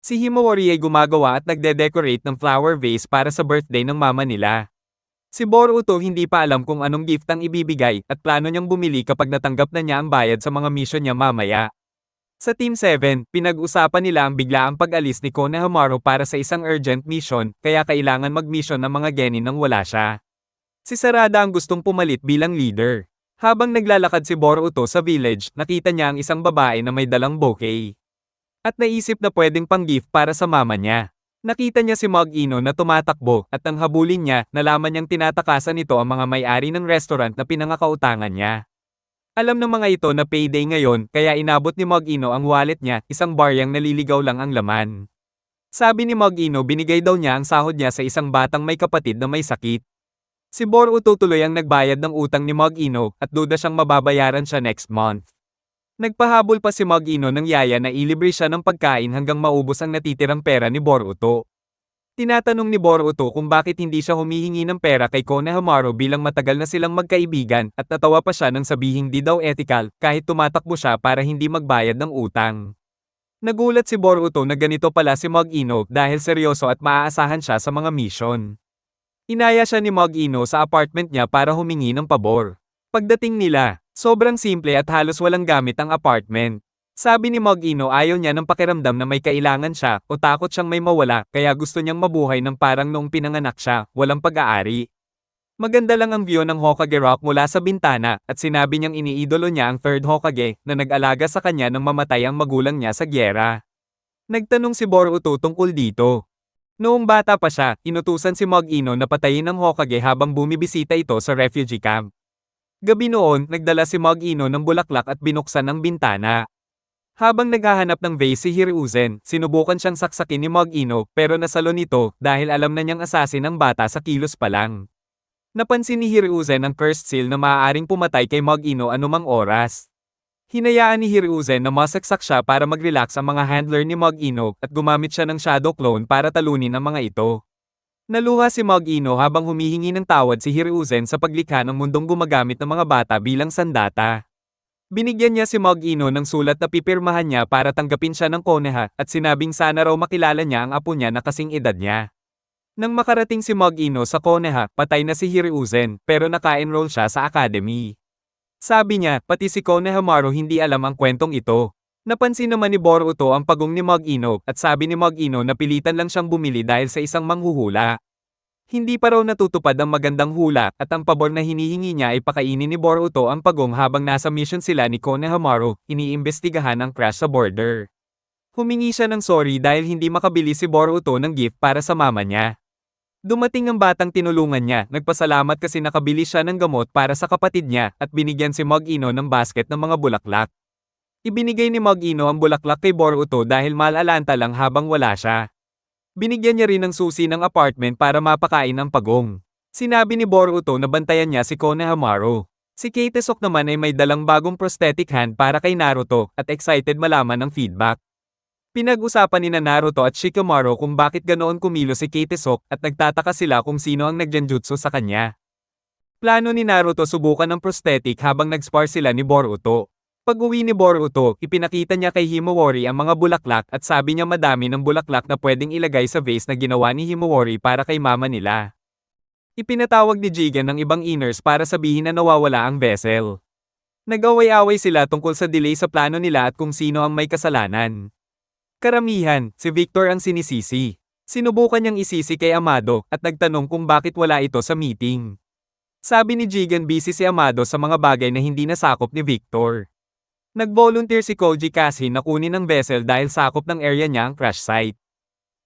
Si Himawari ay gumagawa at nagde-decorate ng flower vase para sa birthday ng mama nila. Si Boruto hindi pa alam kung anong gift ang ibibigay at plano niyang bumili kapag natanggap na niya ang bayad sa mga mission niya mamaya. Sa Team 7, pinag-usapan nila ang biglaang pag-alis ni Konohamaru para sa isang urgent mission, kaya kailangan mag-mission ng mga genin nang wala siya. Si Sarada ang gustong pumalit bilang leader. Habang naglalakad si Boruto sa village, nakita niya ang isang babae na may dalang bouquet. At naisip na pwedeng pang-gift para sa mama niya. Nakita niya si Mag-ino na tumatakbo at ang habulin niya, nalaman niyang tinatakasan nito ang mga may-ari ng restaurant na pinangakautangan niya. Alam ng mga ito na payday ngayon, kaya inabot ni Mag-ino ang wallet niya, isang baryang naliligaw lang ang laman. Sabi ni Mag-ino binigay daw niya ang sahod niya sa isang batang may kapatid na may sakit. Si Boruto tuloy ang nagbayad ng utang ni Mag-ino at duda siyang mababayaran siya next month. Nagpahabol pa si Mag-ino ng yaya na ilibre siya ng pagkain hanggang maubos ang natitirang pera ni Boruto. Tinatanong ni Boruto kung bakit hindi siya humihingi ng pera kay Konohamaru bilang matagal na silang magkaibigan at natawa pa siya nang sabihing di daw ethical kahit tumatakbo siya para hindi magbayad ng utang. Nagulat si Boruto na ganito pala si Mag-ino dahil seryoso at maaasahan siya sa mga mission. Inaya siya ni Mag-ino sa apartment niya para humingi ng pabor. Pagdating nila, sobrang simple at halos walang gamit ang apartment. Sabi ni Mag-ino ayaw niya ng pakiramdam na may kailangan siya o takot siyang may mawala kaya gusto niyang mabuhay ng parang noong pinanganak siya, walang pag-aari. Maganda lang ang view ng Hokage Rock mula sa bintana at sinabi niyang iniidolo niya ang third Hokage na nag-alaga sa kanya nang mamatay ang magulang niya sa gyera. Nagtanong si Boruto tungkol dito. Noong bata pa siya, inutusan si Mag-ino na patayin ng Hokage habang bumibisita ito sa refugee camp. Gabi noon, nagdala si Mag-ino ng bulaklak at binuksan ang bintana. Habang naghahanap ng vase si Hiruzen, sinubukan siyang saksakin ni Mag-ino pero nasalo nito dahil alam na niyang assassin ang bata sa kilos pa lang. Napansin ni Hiruzen ang cursed seal na maaaring pumatay kay Mag-ino anumang oras. Hinayaan ni Hiruzen na masaksak siya para mag-relax ang mga handler ni Mag-ino at gumamit siya ng shadow clone para talunin ang mga ito. Naluha si Mag-ino habang humihingi ng tawad si Hiruzen sa paglikha ng mundong gumagamit ng mga bata bilang sandata. Binigyan niya si Mag-ino ng sulat na pipirmahan niya para tanggapin siya ng Konoha at sinabing sana raw makilala niya ang apo niya na kasing edad niya. Nang makarating si Mag-ino sa Konoha, patay na si Hiruzen pero naka-enroll siya sa academy. Sabi niya, pati si Konohamaru hindi alam ang kwentong ito. Napansin naman ni Boruto ang pagong ni Mag-ino at sabi ni Mag-ino na pilitan lang siyang bumili dahil sa isang manghuhula. Hindi pa raw natutupad ang magandang hula at ang pabor na hinihingi niya ay pakainin ni Boruto ang pagong habang nasa mission sila ni Konohamaru, iniimbestigahan ang crash sa border. Humingi siya ng sorry dahil hindi makabili si Boruto ng gift para sa mama niya. Dumating ang batang tinulungan niya, nagpasalamat kasi nakabili siya ng gamot para sa kapatid niya at binigyan si Mag-ino ng basket ng mga bulaklak. Ibinigay ni Mag-ino ang bulaklak kay Boruto dahil mal-alanta lang habang wala siya. Binigyan niya rin ng susi ng apartment para mapakain ang pagong. Sinabi ni Boruto na bantayan niya si Konohamaru. Si Katesok naman ay may dalang bagong prosthetic hand para kay Naruto at excited malaman ang feedback. Pinag-usapan ni Naruto at Shikamaru kung bakit ganoon kumilo si Katesok at nagtataka sila kung sino ang naggenjutsu sa kanya. Plano ni Naruto subukan ng prosthetic habang nag-spar sila ni Boruto. Pag-uwi ni Boruto, ipinakita niya kay Himawari ang mga bulaklak at sabi niya madami ng bulaklak na pwedeng ilagay sa vase na ginawa ni Himawari para kay mama nila. Ipinatawag ni Jigen ng ibang inners para sabihin na nawawala ang vessel. Nag-away-away sila tungkol sa delay sa plano nila at kung sino ang may kasalanan. Karamihan, si Victor ang sinisisi. Sinubukan niyang isisi kay Amado at nagtanong kung bakit wala ito sa meeting. Sabi ni Jigen busy si Amado sa mga bagay na hindi nasakop ni Victor. Nag-volunteer si Koji kasi na kunin ang vessel dahil sakop ng area niya ang crash site.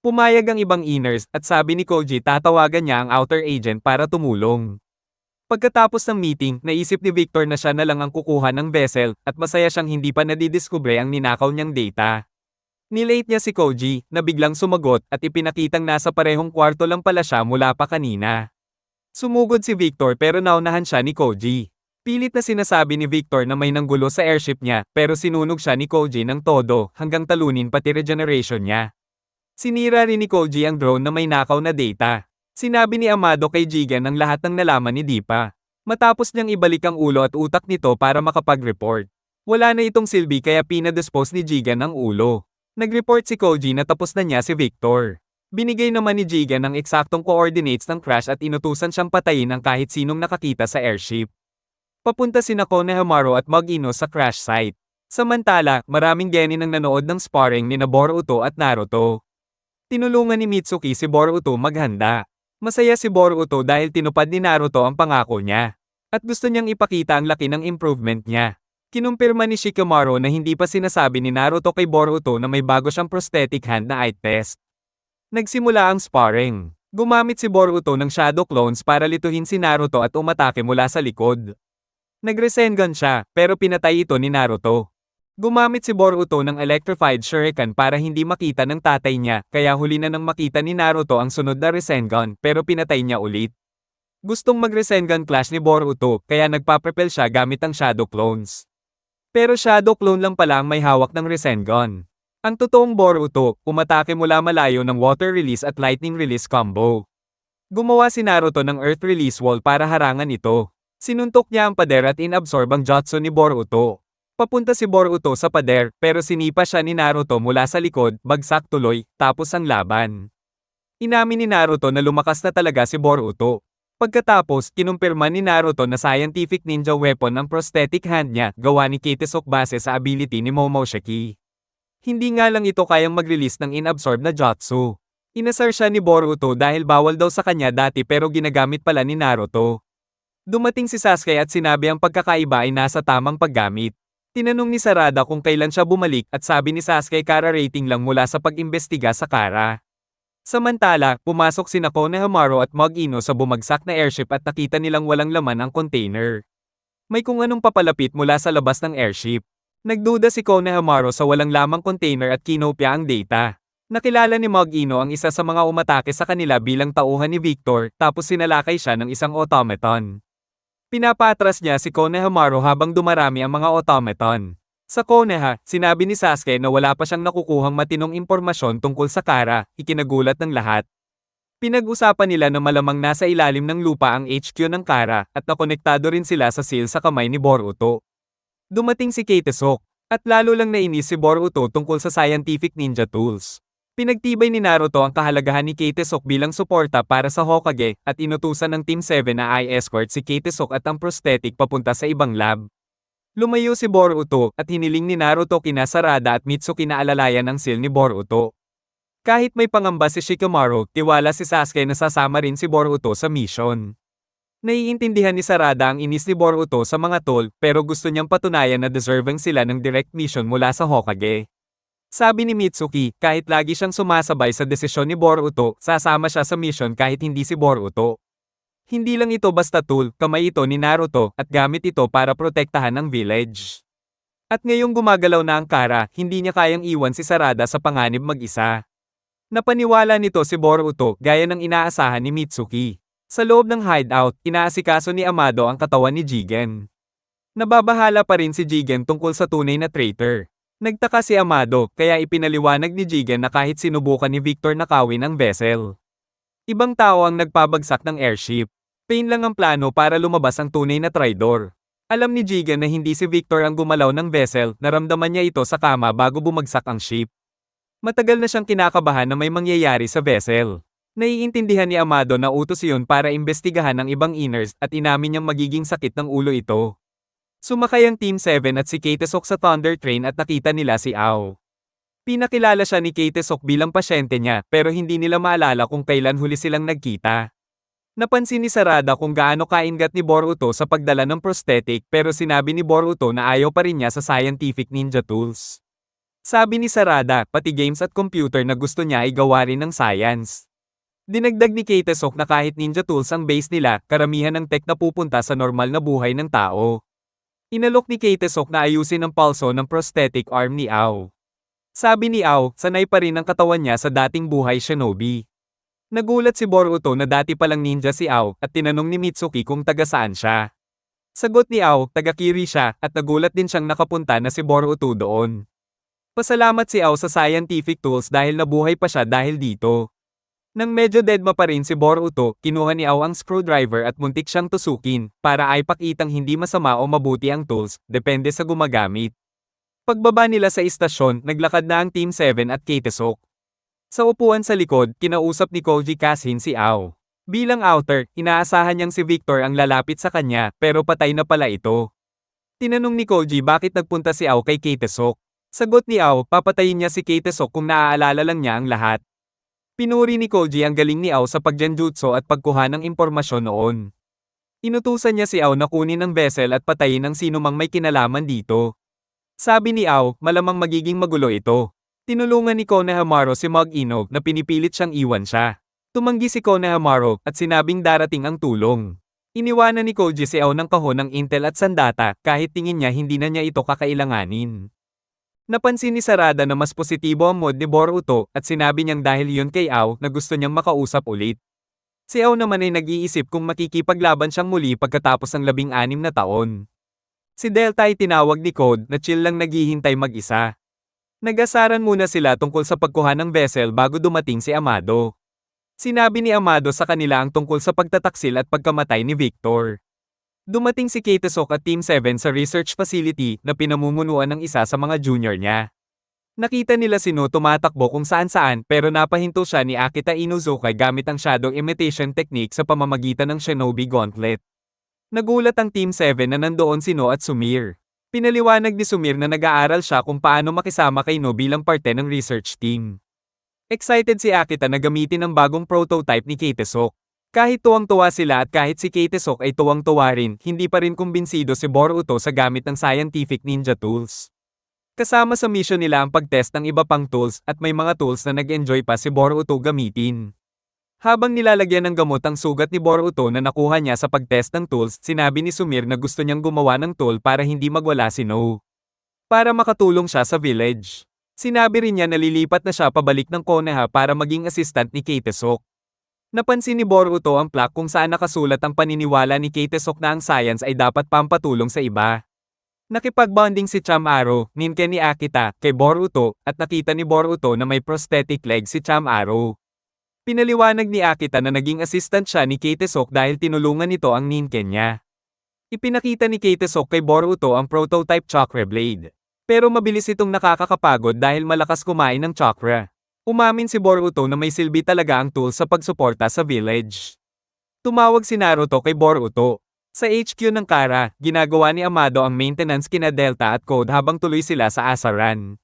Pumayag ang ibang inners at sabi ni Koji tatawagan niya ang outer agent para tumulong. Pagkatapos ng meeting, naisip ni Victor na siya na lang ang kukuha ng vessel at masaya siyang hindi pa nadidiskubre ang ninakaw niyang data. Nilate niya si Koji na biglang sumagot at ipinakitang nasa parehong kwarto lang pala siya mula pa kanina. Sumugod si Victor pero naunahan siya ni Koji. Pilit na sinasabi ni Victor na may nanggulo sa airship niya pero sinunog siya ni Koji ng todo hanggang talunin pati regeneration niya. Sinira rin ni Koji ang drone na may nakaw na data. Sinabi ni Amado kay Jigen ang lahat ng nalaman ni Deepa. Matapos niyang ibalik ang ulo at utak nito para makapag-report. Wala na itong silbi kaya pinadispose ni Jigen ang ulo. Nag-report si Koji na tapos na niya si Victor. Binigay naman ni Jigen ang eksaktong coordinates ng crash at inutusan siyang patayin ang kahit sinong nakakita sa airship. Papunta sina Konohamaru at Mag-ino sa crash site. Samantala, maraming genin ang nanood ng sparring ni Boruto at Naruto. Tinulungan ni Mitsuki si Boruto maghanda. Masaya si Boruto dahil tinupad ni Naruto ang pangako niya. At gusto niyang ipakita ang laki ng improvement niya. Kinumpirma ni Shikamaru na hindi pa sinasabi ni Naruto kay Boruto na may bago siyang prosthetic hand na eye test. Nagsimula ang sparring. Gumamit si Boruto ng shadow clones para lituhin si Naruto at umatake mula sa likod. Nag-Rasengan siya, pero pinatay ito ni Naruto. Gumamit si Boruto ng electrified shuriken para hindi makita ng tatay niya, kaya huli na nang makita ni Naruto ang sunod na Rasengan, pero pinatay niya ulit. Gustong mag-Rasengan clash ni Boruto, kaya nagpa-propel siya gamit ang shadow clones. Pero shadow clone lang pala ang may hawak ng Rasengan. Ang totoong Boruto, umatake mula malayo ng water release at lightning release combo. Gumawa si Naruto ng earth release wall para harangan ito. Sinuntok niya ang pader at inabsorb ang jutsu ni Boruto. Papunta si Boruto sa pader, pero sinipa siya ni Naruto mula sa likod, bagsak tuloy, tapos ang laban. Inamin ni Naruto na lumakas na talaga si Boruto. Pagkatapos, kinumpirma ni Naruto na scientific ninja weapon ang prosthetic hand niya, gawa ni Kitesuke base sa ability ni Momoshiki. Hindi nga lang ito kayang mag-release ng inabsorb na jutsu. Inasar siya ni Boruto dahil bawal daw sa kanya dati pero ginagamit pala ni Naruto. Dumating si Sasuke at sinabi ang pagkakaiba ay nasa tamang paggamit. Tinanong ni Sarada kung kailan siya bumalik at sabi ni Sasuke kara-rating lang mula sa pag-imbestiga sa Kara. Samantala, pumasok sina Konohamaru at Mag-ino sa bumagsak na airship at nakita nilang walang laman ang container. May kung anong papalapit mula sa labas ng airship. Nagduda si Konohamaru sa walang lamang container at kinopya ang data. Nakilala ni Mag-ino ang isa sa mga umatake sa kanila bilang tauhan ni Victor, tapos sinalakay siya ng isang automaton. Pinapatras niya si Konohamaru habang dumarami ang mga automaton. Sa Konoha, sinabi ni Sasuke na wala pa siyang nakukuhang matinong impormasyon tungkol sa Kara, ikinagulat ng lahat. Pinag-usapan nila na malamang nasa ilalim ng lupa ang HQ ng Kara at nakonektado rin sila sa seal sa kamay ni Boruto. Dumating si Kitesuke, at lalo lang nainis si Boruto tungkol sa scientific ninja tools. Pinagtibay ni Naruto ang kahalagahan ni Kitesuke bilang suporta para sa Hokage at inutusan ng Team 7 na i-escort si Kitesuke at ang prosthetic papunta sa ibang lab. Lumayo si Boruto at hiniling ni Naruto kina Sarada at Mitsuki na alalayan ang seal ni Boruto. Kahit may pangamba si Shikamaru, tiwala si Sasuke na sasama rin si Boruto sa mission. Naiintindihan ni Sarada ang inis ni Boruto sa mga tol pero gusto niyang patunayan na deserving sila ng direct mission mula sa Hokage. Sabi ni Mitsuki, kahit lagi siyang sumasabay sa desisyon ni Boruto, sasama siya sa mission kahit hindi si Boruto. Hindi lang ito basta tool, kamay ito ni Naruto, at gamit ito para protektahan ang village. At ngayong gumagalaw na ang Kara, hindi niya kayang iwan si Sarada sa panganib mag-isa. Napaniwala nito si Boruto, gaya ng inaasahan ni Mitsuki. Sa loob ng hideout, inaasikaso ni Amado ang katawan ni Jigen. Nababahala pa rin si Jigen tungkol sa tunay na traitor. Nagtaka si Amado, kaya ipinaliwanag ni Jigen na kahit sinubukan ni Victor nakawin ang vessel. Ibang tao ang nagpabagsak ng airship. Pain lang ang plano para lumabas ang tunay na traidor. Alam ni Jigen na hindi si Victor ang gumalaw ng vessel, naramdaman niya ito sa kama bago bumagsak ang ship. Matagal na siyang kinakabahan na may mangyayari sa vessel. Naiintindihan ni Amado na utos iyon para imbestigahan ang ibang inners at inamin niyang magiging sakit ng ulo ito. Sumakay ang Team 7 at si Kitesuke sa Thunder Train at nakita nila si Ao. Pinakilala siya ni Kitesuke bilang pasyente niya pero hindi nila maalala kung kailan huli silang nagkita. Napansin ni Sarada kung gaano kaingat ni Boruto sa pagdala ng prosthetic pero sinabi ni Boruto na ayaw pa rin niya sa scientific ninja tools. Sabi ni Sarada, pati games at computer na gusto niya ay gawa rin ng science. Dinagdag ni Kitesuke na kahit ninja tools ang base nila, karamihan ng tech na pupunta sa normal na buhay ng tao. Inalok ni Kitesuke na ayusin ang pulso ng prosthetic arm ni Ao. Sabi ni Ao, sanay pa rin ang katawan niya sa dating buhay shinobi. Nagulat si Boruto na dati palang ninja si Ao at tinanong ni Mitsuki kung taga saan siya. Sagot ni Ao, taga Kiri siya at nagulat din siyang nakapunta na si Boruto doon. Pasalamat si Ao sa scientific tools dahil nabuhay pa siya dahil dito. Nang medyo deadma pa rin si Boruto, kinuha ni Ao ang screwdriver at muntik siyang tusukin, para ay pakitang hindi masama o mabuti ang tools, depende sa gumagamit. Pagbaba nila sa istasyon, naglakad na ang Team 7 at Kitesok. Sa upuan sa likod, kinausap ni Koji Kashin si Ao. Bilang outer, inaasahan niyang si Victor ang lalapit sa kanya, pero patay na pala ito. Tinanong ni Koji bakit nagpunta si Ao kay Kitesok. Sagot ni Ao, papatayin niya si Kitesok kung naaalala lang niya ang lahat. Pinuri ni Koji ang galing ni Ao sa pagjanjutsu at pagkuha ng impormasyon noon. Inutusan niya si Ao na kunin ang vessel at patayin ang sinumang may kinalaman dito. Sabi ni Ao, malamang magiging magulo ito. Tinulungan ni Konohamaru si Mag-Ino na pinipilit siyang iwan siya. Tumanggi si Konohamaru at sinabing darating ang tulong. Iniwanan ni Koji si Ao ng kahon ng intel at sandata kahit tingin niya hindi na niya ito kakailanganin. Napansin ni Sarada na mas positibo ang mood ni Boruto at sinabi niyang dahil yun kay Ao na gusto niyang makausap ulit. Si Ao naman ay nag-iisip kung makikipaglaban siyang muli pagkatapos ng 16 na taon. Si Delta ay tinawag ni Code na chill lang naghihintay mag-isa. Nag-asaran muna sila tungkol sa pagkuha ng vessel bago dumating si Amado. Sinabi ni Amado sa kanila ang tungkol sa pagtataksil at pagkamatay ni Victor. Dumating si Kitesok at Team 7 sa research facility na pinamumunuan ng isa sa mga junior niya. Nakita nila si No tumatakbo kung saan-saan pero napahinto siya ni Akita Inuzuka gamit ang shadow imitation technique sa pamamagitan ng Shinobi Gauntlet. Nagulat ang Team 7 na nandoon si No at Sumir. Pinaliwanag ni Sumir na nag-aaral siya kung paano makisama kay No bilang parte ng research team. Excited si Akita na gamitin ang bagong prototype ni Kitesok. Kahit tuwang-tuwa sila at kahit si Kitesok ay tuwang-tuwa rin, hindi pa rin kumbinsido si Boruto sa gamit ng scientific ninja tools. Kasama sa mission nila ang pag-test ng iba pang tools at may mga tools na nag-enjoy pa si Boruto gamitin. Habang nilalagyan ng gamot ang sugat ni Boruto na nakuha niya sa pag-test ng tools, sinabi ni Sumir na gusto niyang gumawa ng tool para hindi magwala si No. Para makatulong siya sa village. Sinabi rin niya na lilipat na siya pabalik ng Konoha para maging assistant ni Kitesok. Napansin ni Boruto ang plaque kung saan nakasulat ang paniniwala ni Kitesok na ang science ay dapat pampatulong sa iba. Nakipag-bonding si Chamaro, ninken ni Akita, kay Boruto, at nakita ni Boruto na may prosthetic leg si Chamaro. Pinaliwanag ni Akita na naging assistant siya ni Kitesok dahil tinulungan nito ang ninken niya. Ipinakita ni Kitesok kay Boruto ang prototype chakra blade. Pero mabilis itong nakakakapagod dahil malakas kumain ng chakra. Umamin si Boruto na may silbi talaga ang tool sa pagsuporta sa village. Tumawag si Naruto kay Boruto. Sa HQ ng Kara, ginagawa ni Amado ang maintenance kina Delta at Code habang tuloy sila sa Asaran.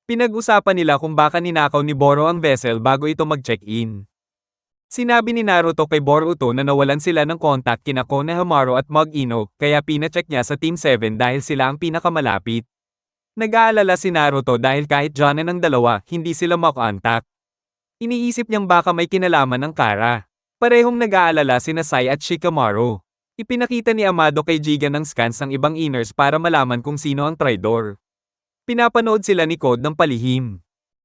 Pinag-usapan nila kung baka ninakaw ni Boro ang vessel bago ito mag-check-in. Sinabi ni Naruto kay Boruto na nawalan sila ng kontak kina Konohamaru at Mag-Ino, kaya pina-check niya sa Team 7 dahil sila ang pinakamalapit. Nag-aalala si Naruto dahil kahit Johnny ng dalawa, hindi sila makontak. Iniisip niyang baka may kinalaman ng Kara. Parehong nag-aalala sina Sai at Shikamaru. Ipinakita ni Amado kay Jigen ng scans ng ibang inners para malaman kung sino ang traidor. Pinapanood sila ni Code ng palihim.